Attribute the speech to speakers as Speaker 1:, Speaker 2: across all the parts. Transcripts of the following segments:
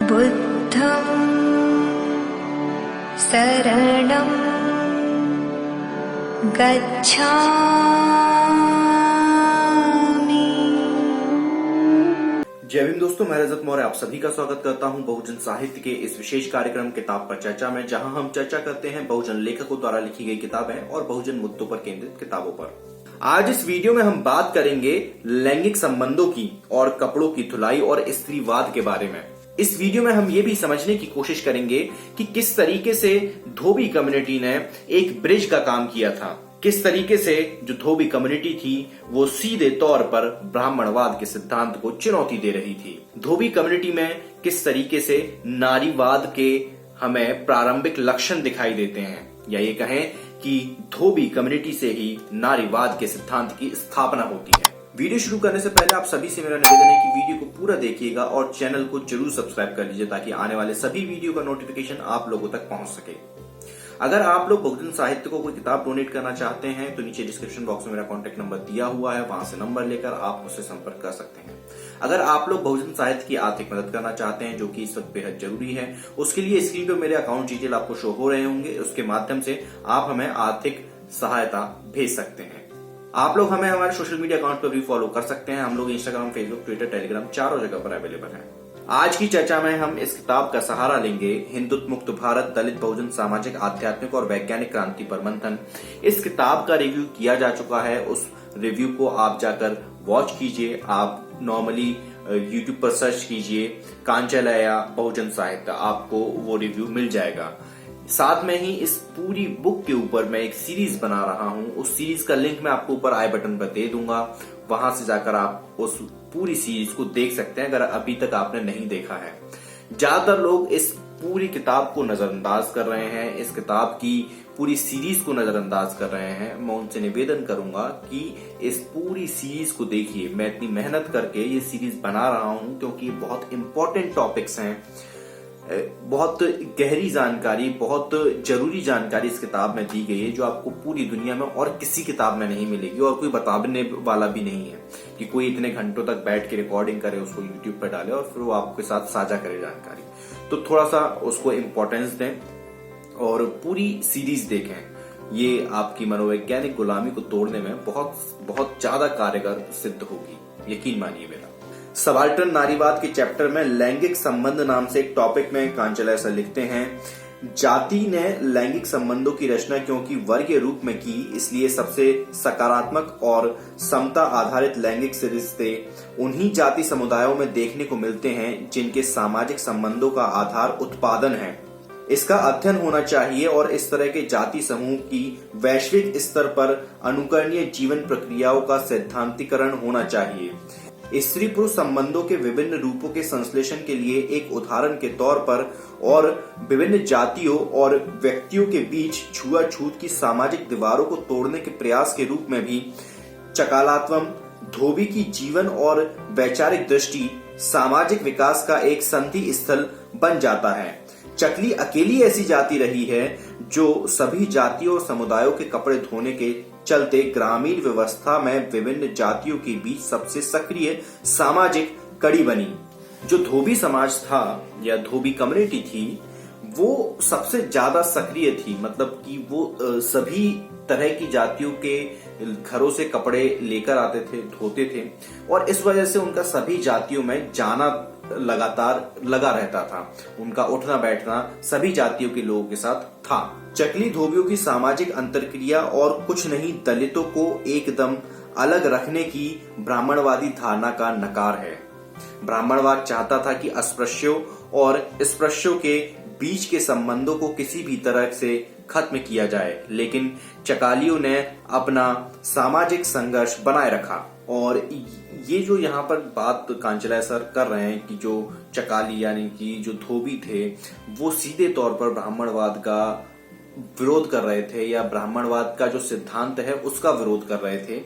Speaker 1: बुद्धं शरणं गच्छामि।
Speaker 2: जय भीम दोस्तों, मैं रजत मौर्य आप सभी का स्वागत करता हूं बहुजन साहित्य के इस विशेष कार्यक्रम किताब पर चर्चा में, जहां हम चर्चा करते हैं बहुजन लेखकों द्वारा लिखी गई किताबें और बहुजन मुद्दों पर केंद्रित किताबों पर। आज इस वीडियो में हम बात करेंगे लैंगिक संबंधों की और कपड़ों की धुलाई और स्त्रीवाद के बारे में। इस वीडियो में हम ये भी समझने की कोशिश करेंगे कि किस तरीके से धोबी कम्युनिटी ने एक ब्रिज का काम किया था, किस तरीके से जो धोबी कम्युनिटी थी वो सीधे तौर पर ब्राह्मणवाद के सिद्धांत को चुनौती दे रही थी। धोबी कम्युनिटी में किस तरीके से नारीवाद के हमें प्रारंभिक लक्षण दिखाई देते हैं, या ये कहें कि धोबी कम्युनिटी से ही नारीवाद के सिद्धांत की स्थापना होती है। वीडियो शुरू करने से पहले आप सभी से मेरा निवेदन है कि वीडियो को पूरा देखिएगा और चैनल को जरूर सब्सक्राइब कर लीजिए ताकि आने वाले सभी वीडियो का नोटिफिकेशन आप लोगों तक पहुंच सके। अगर आप लोग बहुजन साहित्य को कोई किताब डोनेट करना चाहते हैं तो नीचे डिस्क्रिप्शन बॉक्स में मेरा कॉन्टेक्ट नंबर दिया हुआ है, वहां से नंबर लेकर आप मुझसे संपर्क कर सकते हैं। अगर आप लोग बहुजन साहित्य की आर्थिक मदद करना चाहते हैं, जो कि इस वक्त बेहद जरूरी है, उसके लिए स्क्रीन पर मेरे अकाउंट डिटेल आपको शो हो रहे होंगे, उसके माध्यम से आप हमें आर्थिक सहायता भेज सकते हैं। आप लोग हमें हमारे सोशल मीडिया अकाउंट पर भी फॉलो कर सकते हैं। हम लोग इंस्टाग्राम, फेसबुक, ट्विटर, टेलीग्राम चारों जगह पर अवेलेबल हैं। आज की चर्चा में हम इस किताब का सहारा लेंगे, हिंदुत्व मुक्त भारत, दलित बहुजन, सामाजिक, आध्यात्मिक और वैज्ञानिक क्रांति पर मंथन। इस किताब का रिव्यू किया जा चुका है, उस रिव्यू को आप जाकर वॉच कीजिए। आप नॉर्मली यूट्यूब पर सर्च कीजिए कांचलया बहुजन साहित्य, आपको वो रिव्यू मिल जाएगा। साथ में ही इस पूरी बुक के ऊपर मैं एक सीरीज बना रहा हूं, उस सीरीज का लिंक मैं आपको ऊपर आई बटन पर दे दूंगा, वहां से जाकर आप उस पूरी सीरीज को देख सकते हैं अगर अभी तक आपने नहीं देखा है। ज्यादातर लोग इस पूरी किताब को नजरअंदाज कर रहे हैं, इस किताब की पूरी सीरीज को नजरअंदाज कर रहे हैं। मैं उनसे निवेदन करूंगा कि इस पूरी सीरीज को देखिए। मैं इतनी मेहनत करके ये सीरीज बना रहा हूं क्योंकि बहुत इंपॉर्टेंट टॉपिक्स हैं, बहुत गहरी जानकारी, बहुत जरूरी जानकारी इस किताब में दी गई है जो आपको पूरी दुनिया में और किसी किताब में नहीं मिलेगी, और कोई बताने वाला भी नहीं है कि कोई इतने घंटों तक बैठ के रिकॉर्डिंग करे, उसको यूट्यूब पर डाले और फिर वो आपके साथ साझा करे जानकारी। तो थोड़ा सा उसको इम्पोर्टेंस दें और पूरी सीरीज देखें। ये आपकी मनोवैज्ञानिक गुलामी को तोड़ने में बहुत बहुत ज्यादा कारगर सिद्ध होगी, यकीन मानिए मेरा। सबाल्टर्न नारीवाद के चैप्टर में लैंगिक संबंध नाम से एक टॉपिक में कांचलया सर लिखते हैं, जाति ने लैंगिक संबंधों की रचना क्योंकि वर्गीय रूप में की, इसलिए सबसे सकारात्मक और समता आधारित लैंगिक रिश्ते उन्हीं जाति समुदायों में देखने को मिलते हैं जिनके सामाजिक संबंधों का आधार उत्पादन है। इसका अध्ययन होना चाहिए और इस तरह के जाति समूह की वैश्विक स्तर पर अनुकरणीय जीवन प्रक्रियाओं का सैद्धांतिकरण होना चाहिए। स्त्री पुरुष संबंधों के विभिन्न रूपों के संश्लेषण के लिए एक उदाहरण के तौर पर और विभिन्न जातियों और व्यक्तियों के बीच छुआछूत की सामाजिक दीवारों को तोड़ने के प्रयास के रूप में भी चकालात्वम धोबी की जीवन और वैचारिक दृष्टि सामाजिक विकास का एक संधि स्थल बन जाता है। चकली अकेली ऐसी जाति रही है जो सभी जातियों और समुदायों के कपड़े धोने के चलते ग्रामीण व्यवस्था में विभिन्न जातियों के बीच सबसे सक्रिय सामाजिक कड़ी बनी। जो धोबी समाज था या धोबी कम्युनिटी थी वो सबसे ज्यादा सक्रिय थी, मतलब कि वो सभी तरह की जातियों के घरों से कपड़े लेकर आते थे, धोते थे, और इस वजह से उनका सभी जातियों में जाना लगातार लगा रहता था। उनका उठना बैठना सभी जातियों के लोगों के साथ था। चकली धोबियों की सामाजिक अंतरक्रिया और कुछ नहीं दलितों को एकदम अलग रखने की ब्राह्मणवादी धारणा का नकार है। ब्राह्मणवाद चाहता था कि अस्पृश्यों और स्पृश्यों के बीच के संबंधों को किसी भी तरह से खत्म किया जाए, लेकिन चकालियों ने अपना सामाजिक संघर्ष बनाए रखा। और ये जो यहाँ पर बात कांचलया सर कर रहे हैं कि जो चकाली यानी कि जो धोबी थे वो सीधे तौर पर ब्राह्मणवाद का विरोध कर रहे थे या ब्राह्मणवाद का जो सिद्धांत है उसका विरोध कर रहे थे।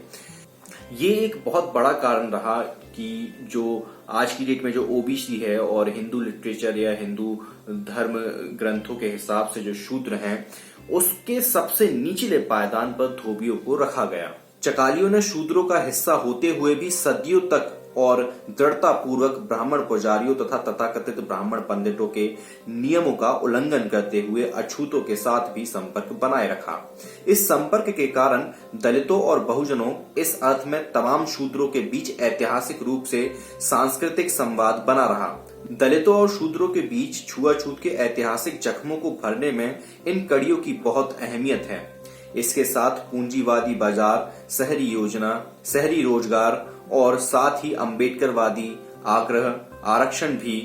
Speaker 2: ये एक बहुत बड़ा कारण रहा कि जो आज की डेट में जो ओबीसी है और हिंदू लिटरेचर या हिंदू धर्म ग्रंथों के हिसाब से जो शूद्र हैं उसके सबसे निचले पायदान पर धोबियों को रखा गया। चकालियों ने शूद्रों का हिस्सा होते हुए भी सदियों तक और दृढ़ता पूर्वक ब्राह्मण पुजारियों तथा तथाकथित ब्राह्मण पंडितों के नियमों का उल्लंघन करते हुए अछूतों के साथ भी संपर्क बनाए रखा। इस संपर्क के कारण दलितों और बहुजनों, इस अर्थ में तमाम शूद्रों के बीच ऐतिहासिक रूप से सांस्कृतिक संवाद बना रहा। दलितों और शूद्रों के बीच छुआछूत के ऐतिहासिक जख्मों को भरने में इन कड़ियों की बहुत अहमियत है। इसके साथ पूंजीवादी बाजार, शहरी योजना, शहरी रोजगार और साथ ही अम्बेडकरवादी आग्रह आरक्षण भी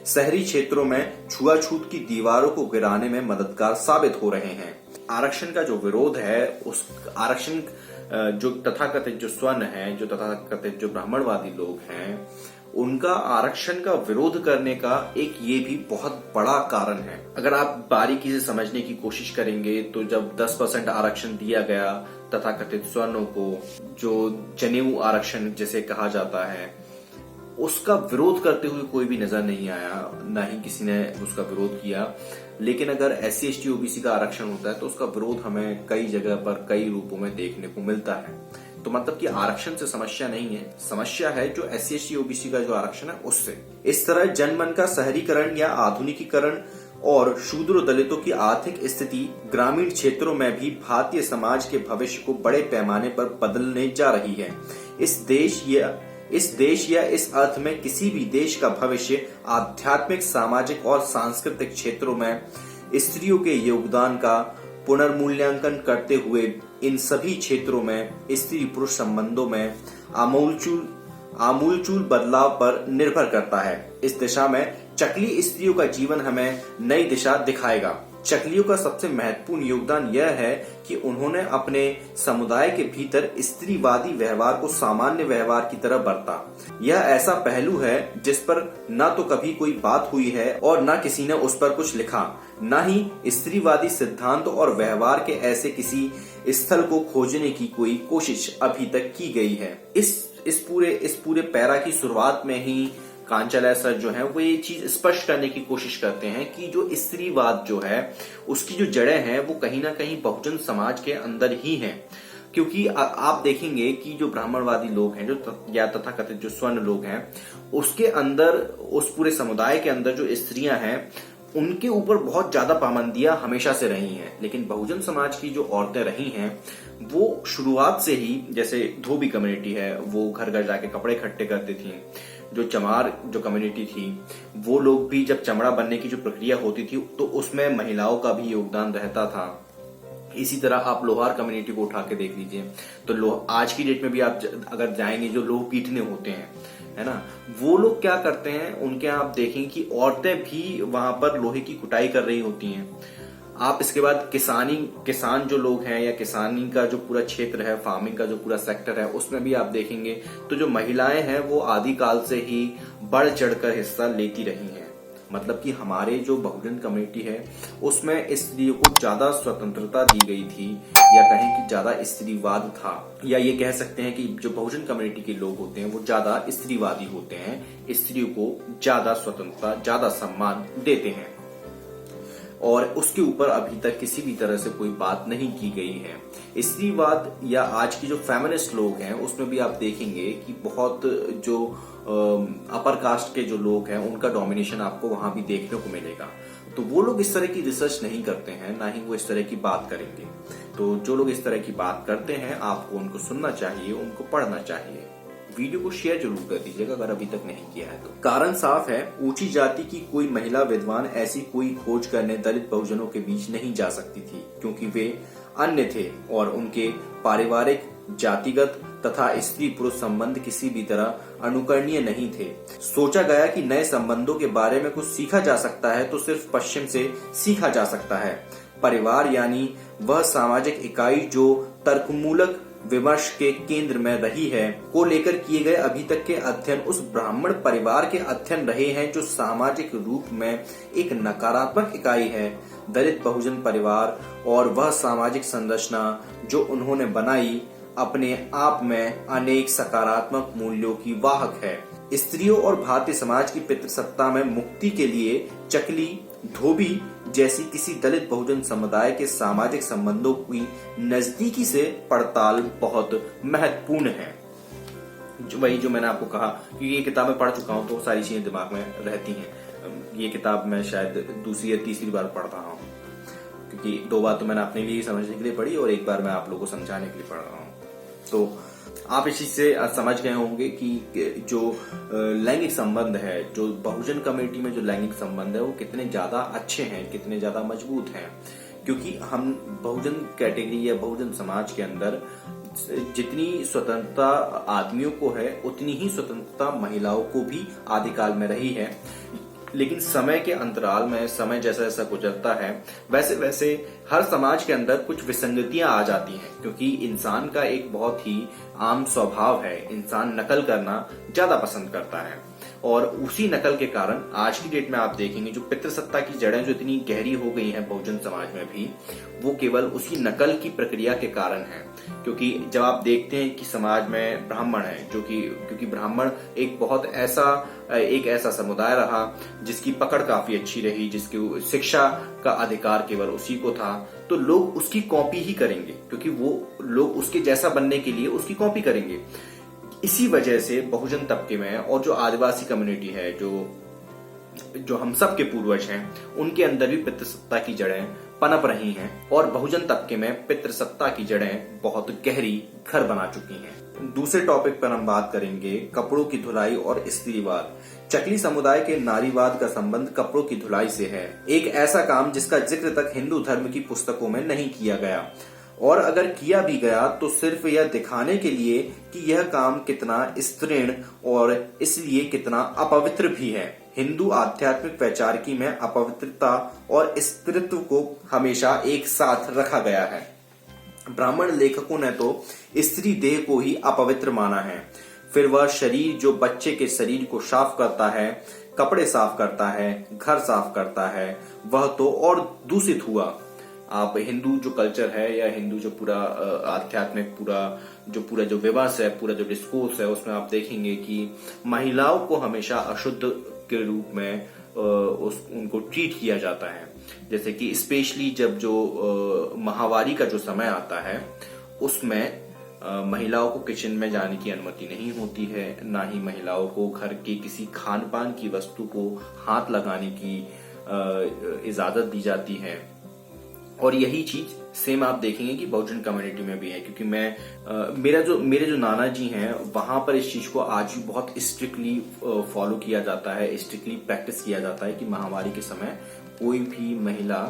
Speaker 2: शहरी क्षेत्रों में छुआछूत की दीवारों को गिराने में मददगार साबित हो रहे हैं। आरक्षण का जो विरोध है, उस आरक्षण जो तथाकथित जो स्वर्ण है, जो तथाकथित जो ब्राह्मणवादी लोग हैं, उनका आरक्षण का विरोध करने का एक ये भी बहुत बड़ा कारण है। अगर आप बारीकी से समझने की कोशिश करेंगे तो जब 10% आरक्षण दिया गया तथाकथित स्वर्णों को, जो जनेऊ आरक्षण जिसे कहा जाता है, उसका विरोध करते हुए कोई भी नजर नहीं आया, ना ही किसी ने उसका विरोध किया। लेकिन अगर SC ST OBC का आरक्षण होता है तो उसका विरोध हमें कई जगह पर कई रूपों में देखने को मिलता है। तो मतलब कि आरक्षण से समस्या नहीं है, समस्या है जो SC ST OBC का जो आरक्षण है उससे। इस तरह जनमन का शहरीकरण या आधुनिकीकरण और शूद्र दलितों की आर्थिक स्थिति ग्रामीण क्षेत्रों में भी भारतीय समाज के भविष्य को बड़े पैमाने पर बदलने जा रही है। इस देश या इस अर्थ में किसी भी देश का भविष्य आध्यात्मिक, सामाजिक और सांस्कृतिक क्षेत्रों में स्त्रियों के योगदान का पुनर्मूल्यांकन करते हुए इन सभी क्षेत्रों में स्त्री पुरुष संबंधों में आमूलचूल बदलाव पर निर्भर करता है। इस दिशा में चकली स्त्रियों का जीवन हमें नई दिशा दिखाएगा। चकलियों का सबसे महत्वपूर्ण योगदान यह है कि उन्होंने अपने समुदाय के भीतर स्त्रीवादी व्यवहार को सामान्य व्यवहार की तरह बरता। यह ऐसा पहलू है जिस पर न तो कभी कोई बात हुई है और न किसी ने उस पर कुछ लिखा, न ही स्त्रीवादी सिद्धांत और व्यवहार के ऐसे किसी स्थल को खोजने की कोई कोशिश अभी तक की गई है। इस पूरे पैरा की शुरुआत में ही कांचालय सर जो है वो ये चीज स्पष्ट करने की कोशिश करते हैं कि जो स्त्रीवाद जो है उसकी जो जड़ें हैं वो कहीं ना कहीं बहुजन समाज के अंदर ही हैं। क्योंकि आप देखेंगे कि जो ब्राह्मणवादी लोग हैं, जो या तथाकथित जो स्वर्ण लोग हैं, उसके अंदर, उस पूरे समुदाय के अंदर जो स्त्रियां हैं उनके ऊपर बहुत ज्यादा पाबंदियां हमेशा से रही हैं। लेकिन बहुजन समाज की जो औरतें रही हैं वो शुरुआत से ही, जैसे धोबी कम्युनिटी है, वो घर घर जाके कपड़े इकट्ठे करती थी। जो चमार जो कम्युनिटी थी, वो लोग भी जब चमड़ा बनने की जो प्रक्रिया होती थी तो उसमें महिलाओं का भी योगदान रहता था। इसी तरह आप लोहार कम्युनिटी को उठा के देख लीजिए तो आज की डेट में भी आप अगर जाएंगे, जो लोह पीटने होते हैं, है ना, वो लोग क्या करते हैं, उनके यहाँ आप देखेंगे कि औरतें भी वहां पर लोहे की कुटाई कर रही होती हैं। आप इसके बाद किसान जो लोग हैं या किसानी का जो पूरा क्षेत्र है, फार्मिंग का जो पूरा सेक्टर है, उसमें भी आप देखेंगे तो जो महिलाएं हैं वो आदिकाल से ही बढ़ चढ़कर हिस्सा लेती रही हैं। मतलब कि हमारे जो बहुजन कम्युनिटी है उसमें स्त्रियों को ज्यादा स्वतंत्रता दी गई थी, या कहें कि ज्यादा स्त्रीवाद था, या ये कह सकते हैं कि जो बहुजन कम्युनिटी के लोग होते हैं वो ज्यादा स्त्रीवादी होते हैं, स्त्रियों को ज्यादा स्वतंत्रता, ज्यादा सम्मान देते हैं। और उसके ऊपर अभी तक किसी भी तरह से कोई बात नहीं की गई है। स्त्रीवाद या आज की जो फेमिनिस्ट लोग हैं उसमें भी आप देखेंगे कि बहुत जो अपर कास्ट के जो लोग हैं उनका डोमिनेशन आपको वहां भी देखने को मिलेगा। तो वो लोग इस तरह की रिसर्च नहीं करते हैं, ना ही वो इस तरह की बात करेंगे। तो जो लोग इस तरह की बात करते हैं आपको उनको सुनना चाहिए, उनको पढ़ना चाहिए। वीडियो को शेयर जरूर कर दीजिएगा अगर अभी तक नहीं किया है तो। कारण साफ है, ऊंची जाति की कोई महिला विद्वान ऐसी कोई खोज करने दलित बहुजनों के बीच नहीं जा सकती थी, क्योंकि वे अन्य थे और उनके पारिवारिक, जातिगत तथा स्त्री पुरुष संबंध किसी भी तरह अनुकरणीय नहीं थे। सोचा गया कि नए संबंधों के बारे में कुछ सीखा जा सकता है तो सिर्फ पश्चिम से सीखा जा सकता है। परिवार यानी वह सामाजिक इकाई जो तर्कमूलक विमर्श के केंद्र में रही है को लेकर किए गए अभी तक के अध्ययन उस ब्राह्मण परिवार के अध्ययन रहे हैं जो सामाजिक रूप में एक नकारात्मक इकाई है। दलित बहुजन परिवार और वह सामाजिक संरचना जो उन्होंने बनाई अपने आप में अनेक सकारात्मक मूल्यों की वाहक है। स्त्रियों और भारतीय समाज की पितृसत्ता में मुक्ति के लिए चकली, धोबी जैसी किसी दलित बहुजन समुदाय के सामाजिक संबंधों की नजदीकी से पड़ताल बहुत महत्वपूर्ण है। वही जो मैंने आपको कहा, क्योंकि ये किताब मैं पढ़ चुका हूं तो सारी चीजें दिमाग में रहती हैं। ये किताब मैं शायद दूसरी या तीसरी बार पढ़ रहा हूँ, क्योंकि 2 बार तो मैंने अपने लिए समझने के लिए पढ़ी और 1 बार मैं आप लोगों को समझाने के लिए पढ़ रहा हूँ। तो आप इस चीज से समझ गए होंगे कि जो लैंगिक संबंध है, जो बहुजन कम्युनिटी में जो लैंगिक संबंध है वो कितने ज्यादा अच्छे हैं, कितने ज्यादा मजबूत हैं। क्योंकि हम बहुजन कैटेगरी या बहुजन समाज के अंदर जितनी स्वतंत्रता आदमियों को है उतनी ही स्वतंत्रता महिलाओं को भी आदिकाल में रही है। लेकिन समय के अंतराल में, समय जैसा जैसा गुजरता है वैसे वैसे हर समाज के अंदर कुछ विसंगतियां आ जाती हैं, क्योंकि इंसान का एक बहुत ही आम स्वभाव है, इंसान नकल करना ज्यादा पसंद करता है। और उसी नकल के कारण आज की डेट में आप देखेंगे जो पितृसत्ता की जड़ें जो इतनी गहरी हो गई हैं बहुजन समाज में भी, वो केवल उसी नकल की प्रक्रिया के कारण है। क्योंकि जब आप देखते हैं कि समाज में ब्राह्मण है, जो कि क्योंकि ब्राह्मण एक ऐसा समुदाय रहा जिसकी पकड़ काफी अच्छी रही, जिसकी शिक्षा का अधिकार केवल उसी को था, तो लोग उसकी कॉपी ही करेंगे, क्योंकि वो लोग उसके जैसा बनने के लिए उसकी कॉपी करेंगे। इसी वजह से बहुजन तबके में और जो आदिवासी कम्युनिटी है, जो हम सब के पूर्वज हैं, उनके अंदर भी पितृसत्ता की जड़ें पनप रही हैं और बहुजन तबके में पितृसत्ता की जड़ें बहुत गहरी घर बना चुकी हैं। दूसरे टॉपिक पर हम बात करेंगे कपड़ों की धुलाई और स्त्रीवाद। चकली समुदाय के नारीवाद का संबंध कपड़ों की धुलाई से है, एक ऐसा काम जिसका जिक्र तक हिंदू धर्म की पुस्तकों में नहीं किया गया, और अगर किया भी गया तो सिर्फ यह दिखाने के लिए कि यह काम कितना स्तृण और इसलिए कितना अपवित्र भी है। हिंदू आध्यात्मिक वैचारिकी में अपवित्रता और स्त्रीत्व को हमेशा एक साथ रखा गया है। ब्राह्मण लेखकों ने तो स्त्री देह को ही अपवित्र माना है। फिर वह शरीर जो बच्चे के शरीर को साफ करता है, कपड़े साफ करता है, घर साफ करता है, वह तो और दूषित हुआ। आप हिंदू जो कल्चर है या हिंदू जो पूरा आध्यात्मिक पूरा जो विवास है, पूरा जो डिस्कोर्स है, उसमें आप देखेंगे कि महिलाओं को हमेशा अशुद्ध के रूप में उनको ट्रीट किया जाता है। जैसे कि स्पेशली जब जो माहवारी का जो समय आता है उसमें महिलाओं को किचन में जाने की अनुमति नहीं होती है, ना ही महिलाओं को घर के किसी खान पान की वस्तु को हाथ लगाने की इजाजत दी जाती है। और यही चीज सेम आप देखेंगे कि बहुजन कम्युनिटी में भी है, क्योंकि मेरे जो नाना जी हैं वहां पर इस चीज को आज भी बहुत स्ट्रिक्टली फॉलो किया जाता है, स्ट्रिक्टली प्रैक्टिस किया जाता है कि महामारी के समय कोई भी महिला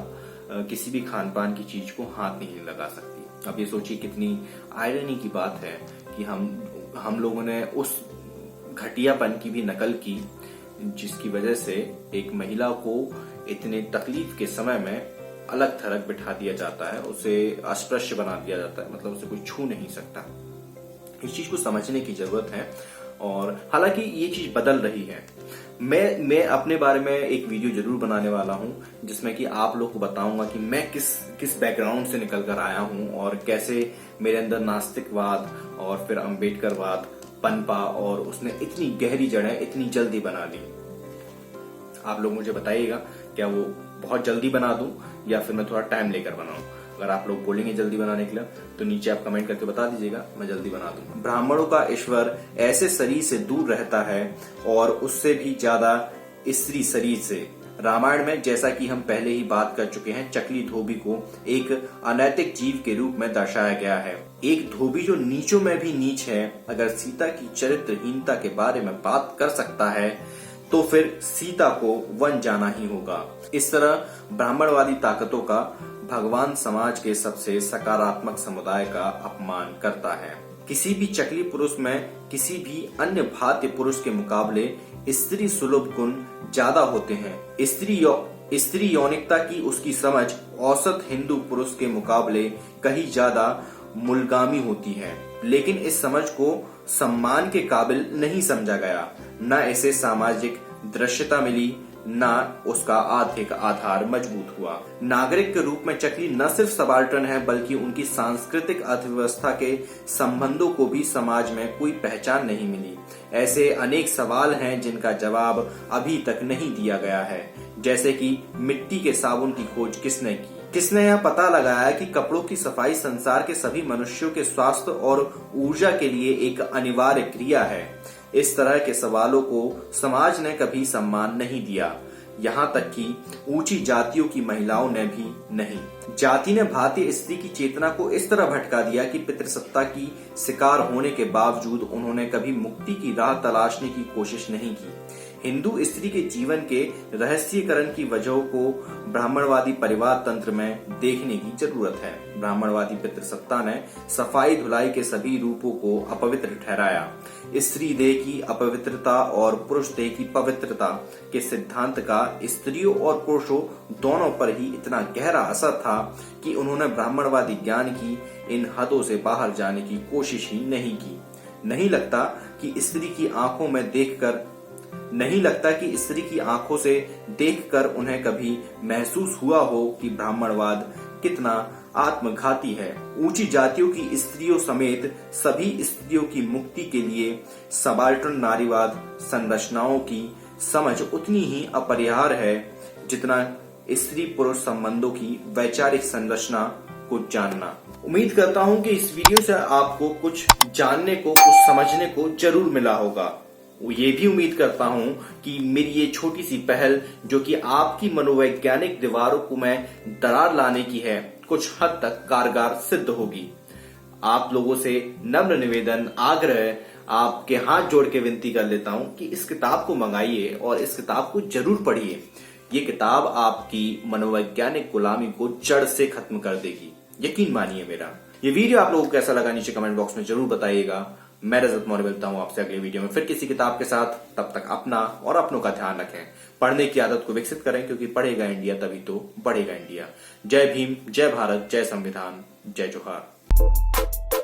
Speaker 2: किसी भी खान पान की चीज को हाथ नहीं लगा सकती। अब ये सोचिए कितनी आयरनी की बात है कि हम लोगों ने उस घटियापन की भी नकल की, जिसकी वजह से एक महिला को इतने तकलीफ के समय में अलग थलग बिठा दिया जाता है, उसे अस्पृश्य बना दिया जाता है, मतलब उसे कोई छू नहीं सकता। इस चीज को समझने की जरूरत है और हालांकि ये चीज बदल रही है। मैं अपने बारे में एक वीडियो जरूर बनाने वाला हूं जिसमें कि आप लोग को बताऊंगा कि मैं किस बैकग्राउंड से निकल कर आया हूं और कैसे मेरे अंदर नास्तिकवाद और फिर अम्बेडकरवाद पनपा और उसने इतनी गहरी जड़ें इतनी जल्दी बना दी। आप लोग मुझे बताइएगा, क्या वो बहुत जल्दी बना दूं या फिर मैं थोड़ा टाइम लेकर बनाऊं? अगर आप लोग बोलेंगे जल्दी बनाने के लिए तो नीचे आप कमेंट करके बता दीजिएगा, मैं जल्दी बना दूंगा। ब्राह्मणों का ईश्वर ऐसे शरीर से दूर रहता है और उससे भी ज्यादा स्त्री शरीर से। रामायण में, जैसा कि हम पहले ही बात कर चुके हैं, चकली धोबी को एक अनैतिक जीव के रूप में दर्शाया गया है। एक धोबी जो नीचों में भी नीच है, अगर सीता की चरित्रहीनता के बारे में बात कर सकता है तो फिर सीता को वन जाना ही होगा। इस तरह ब्राह्मणवादी ताकतों का भगवान समाज के सबसे सकारात्मक समुदाय का अपमान करता है। किसी भी चकली पुरुष में किसी भी अन्य भारतीय पुरुष के मुकाबले स्त्री सुलभ गुण ज्यादा होते हैं। स्त्री यौनिकता की उसकी समझ औसत हिंदू पुरुष के मुकाबले कहीं ज्यादा मूलगामी होती है, लेकिन इस समझ को सम्मान के काबिल नहीं समझा गया। न इसे सामाजिक दृश्यता मिली, न उसका आर्थिक आधार मजबूत हुआ। नागरिक के रूप में चकली न सिर्फ सबाल्टर्न है, बल्कि उनकी सांस्कृतिक अर्थव्यवस्था के संबंधों को भी समाज में कोई पहचान नहीं मिली। ऐसे अनेक सवाल हैं जिनका जवाब अभी तक नहीं दिया गया है, जैसे कि मिट्टी के साबुन की खोज किसने की, किसने यह पता लगाया कि कपड़ों की सफाई संसार के सभी मनुष्यों के स्वास्थ्य और ऊर्जा के लिए एक अनिवार्य क्रिया है? इस तरह के सवालों को समाज ने कभी सम्मान नहीं दिया, यहाँ तक कि ऊंची जातियों की महिलाओं ने भी नहीं। जाति ने भारतीय स्त्री की चेतना को इस तरह भटका दिया कि पितृसत्ता की शिकार होने के बावजूद उन्होंने कभी मुक्ति की राह तलाशने की कोशिश नहीं की। हिंदू स्त्री के जीवन के रहस्यीकरण की वजहों को ब्राह्मणवादी परिवार तंत्र में देखने की जरूरत है। ब्राह्मणवादी पितृसत्ता ने सफाई धुलाई के सभी रूपों को अपवित्र ठहराया। स्त्री देह की अपवित्रता और पुरुष देह की पवित्रता के सिद्धांत का स्त्रियों और पुरुषों दोनों पर ही इतना गहरा असर था कि उन्होंने ब्राह्मणवादी ज्ञान की इन हदों से बाहर जाने की कोशिश ही नहीं की। नहीं लगता कि स्त्री की आंखों से देखकर उन्हें कभी महसूस हुआ हो कि ब्राह्मणवाद कितना आत्मघाती है। ऊंची जातियों की स्त्रियों समेत सभी स्त्रियों की मुक्ति के लिए सबाल्टर्न नारीवाद संरचनाओं की समझ उतनी ही अपरिहार्य है जितना स्त्री पुरुष संबंधों की वैचारिक संरचना को जानना। उम्मीद करता हूं कि इस वीडियो से आपको कुछ जानने को, कुछ समझने को जरूर मिला होगा। ये भी उम्मीद करता हूं कि मेरी ये छोटी सी पहल, जो कि आपकी मनोवैज्ञानिक दीवारों को मैं दरार लाने की है, कुछ हद तक कारगर सिद्ध होगी। आप लोगों से नम्र निवेदन, आग्रह, आपके हाथ जोड़ के विनती कर लेता हूं कि इस किताब को मंगाइए और इस किताब को जरूर पढ़िए। ये किताब आपकी मनोवैज्ञानिक गुलामी को जड़ से खत्म कर देगी, यकीन मानिए मेरा। ये वीडियो आप लोगों को कैसा लगा नीचे कमेंट बॉक्स में जरूर बताइएगा। मैं रजत मौर्य मिलता हूं आपसे अगले वीडियो में फिर किसी किताब के साथ। तब तक अपना और अपनों का ध्यान रखें। पढ़ने की आदत को विकसित करें, क्योंकि पढ़ेगा इंडिया तभी तो बढ़ेगा इंडिया। जय भीम, जय भारत, जय संविधान, जय जोहार।